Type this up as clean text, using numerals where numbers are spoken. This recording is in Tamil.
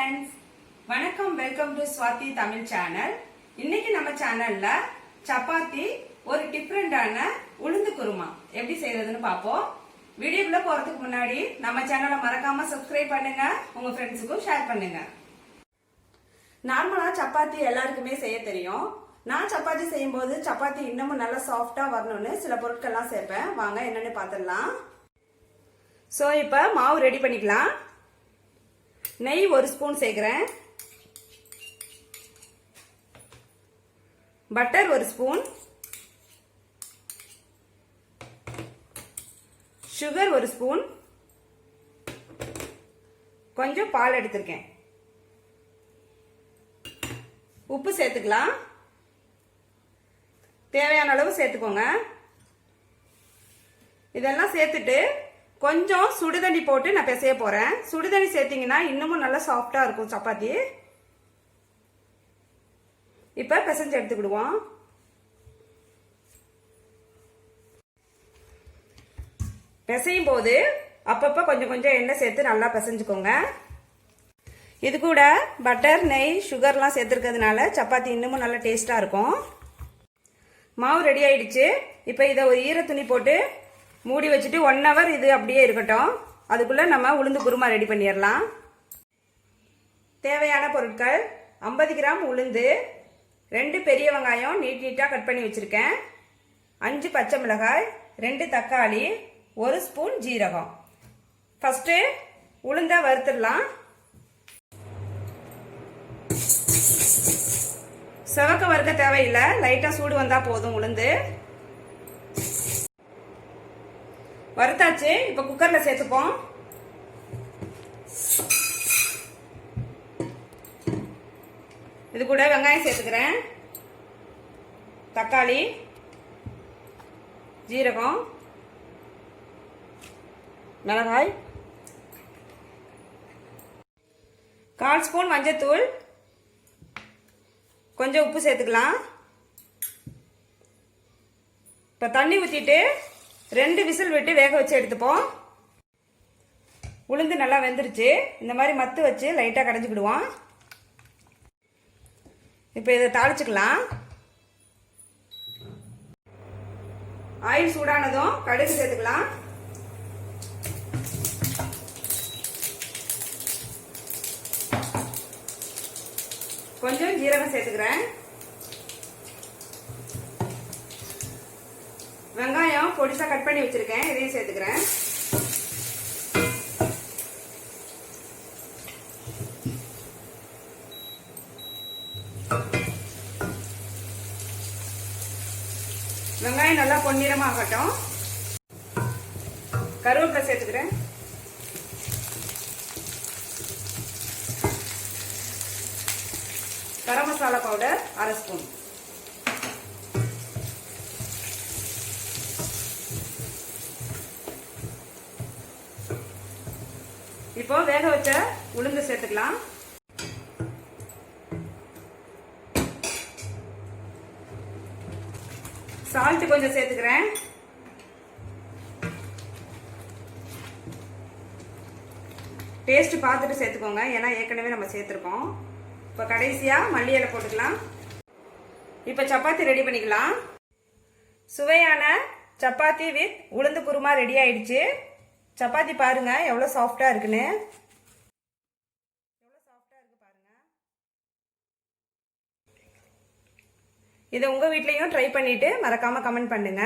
friends, வணக்கம். Welcome to Swathi Tamil channel. இன்னைக்கு நம்ம சேனல்ல சப்பாத்தி ஒரு டிஃபரெண்டான உளுந்து குருமா எப்படி செய்யறதுன்னு பாப்போம். வீடியோக்குள்ள போறதுக்கு முன்னாடி நம்ம சேனலை மறக்காம சப்ஸ்கிரைப் பண்ணுங்க, உங்க ஃப்ரெண்ட்ஸுக்கும் ஷேர் பண்ணுங்க. நார்மலா சப்பாத்தி எல்லாருக்குமே செய்ய தெரியும். நான் சப்பாத்தி செய்யும் போது சப்பாத்தி இன்னமும் நல்லா சாஃப்டா வரணும்னு சில பொருட்கள்லாம் சேர்ப்பேன். வாங்க என்னன்னு பாத்திரலாம். சோ இப்ப மாவு ரெடி பண்ணிக்கலாம். நெய் 1 ஸ்பூன் சேர்க்கிறேன். Butter 1 spoon. Sugar 1 spoon. கொஞ்சம் பால் எடுத்திருக்கேன். உப்பு சேர்த்துக்கலாம். தேவையான அளவு சேர்த்துக்கோங்க. இதெல்லாம் சேர்த்துட்டு கொஞ்சம் சுடுதண்ணி போட்டு நான் பிசைய போறேன். சுடுதண்ணி சேர்த்தீங்கன்னா இன்னமும் நல்லா சாஃப்டா இருக்கும் சப்பாத்தி. இப்ப பிசைஞ்சு எடுத்துக்கிடுவோம். பிசையும் போது அப்பப்ப கொஞ்சம் கொஞ்சம் எண்ணெய் சேர்த்து நல்லா பிசைஞ்சுக்கோங்க. இது கூட பட்டர், நெய், சுகர்லாம் சேர்த்துருக்கிறதுனால சப்பாத்தி இன்னமும் நல்லா டேஸ்டா இருக்கும். மாவு ரெடி ஆயிடுச்சு. இப்ப இதை ஒரு ஈர துணி போட்டு மூடி வச்சுட்டு 1 hour இது அப்படியே இருக்கட்டும். அதுக்குள்ள நம்ம உளுந்து குருமா ரெடி பண்ணிடலாம். தேவையான பொருட்கள்: 50 கிராம் உளுந்து, 2 பெரிய வெங்காயம் நீட்டா கட் பண்ணி வச்சிருக்கேன், 5 பச்சை மிளகாய், 2 தக்காளி, 1 ஸ்பூன் ஜீரகம். ஃபர்ஸ்ட் உளுந்த வறுத்துடலாம். செவக்க வறுக்க தேவையில்லை, லைட்டா சூடு வந்தா போதும். உளுந்து வறுத்தாச்சு. இப்ப குக்கர்ல சேர்த்துப்போம். இது கூட வெங்காயம் சேர்த்துக்கிறேன், தக்காளி, ஜீரகம், மிளகாய், 1/4 ஸ்பூன் மஞ்சத்தூள், கொஞ்சம் உப்பு சேர்த்துக்கலாம். இப்ப தண்ணி ஊத்திட்டு 2 விசில் விட்டு வேக வச்சு எடுத்துப்போம். உளுந்து நல்லா வெந்துருச்சு. இந்த மாதிரி மத்து வச்சு லைட்டா கடைஞ்சிக்கிடுவோம். இப்ப இதை தாளிச்சுக்கலாம். ஆயில் சூடானதும் கடுகு சேர்த்துக்கலாம். கொஞ்சம் ஜீரகம் சேர்த்துக்கிறேன். வெங்காயம் பொடிசா கட் பண்ணி வச்சிருக்கேன், இதையும் சேர்த்துக்கிறேன். வெங்காயம் நல்லா பொன்னிறமா ஆகட்டும். கருவேப்பிலை சேர்த்துக்கிறேன். Garam masala powder 1/2 spoon. இப்போ வேக வச்ச உளுந்து சேர்த்துக்கலாம். சால்ட் கொஞ்சம் சேர்த்துக்கிறேன். டேஸ்ட் பார்த்துட்டு சேர்த்துக்கோங்க, ஏன்னா ஏற்கனவே நம்ம சேர்த்துருக்கோம். இப்போ கடைசியா மல்லி இலை போட்டுக்கலாம். இப்போ சப்பாத்தி ரெடி பண்ணிக்கலாம். சுவையான சப்பாத்தி வித் உளுந்து குருமா ரெடி ஆயிடுச்சு. சப்பாத்தி பாருங்க எவ்வளவு சாஃப்டா இருக்குன்னு. இதை உங்க வீட்லயும் ட்ரை பண்ணிட்டு மறக்காம கமெண்ட் பண்ணுங்க.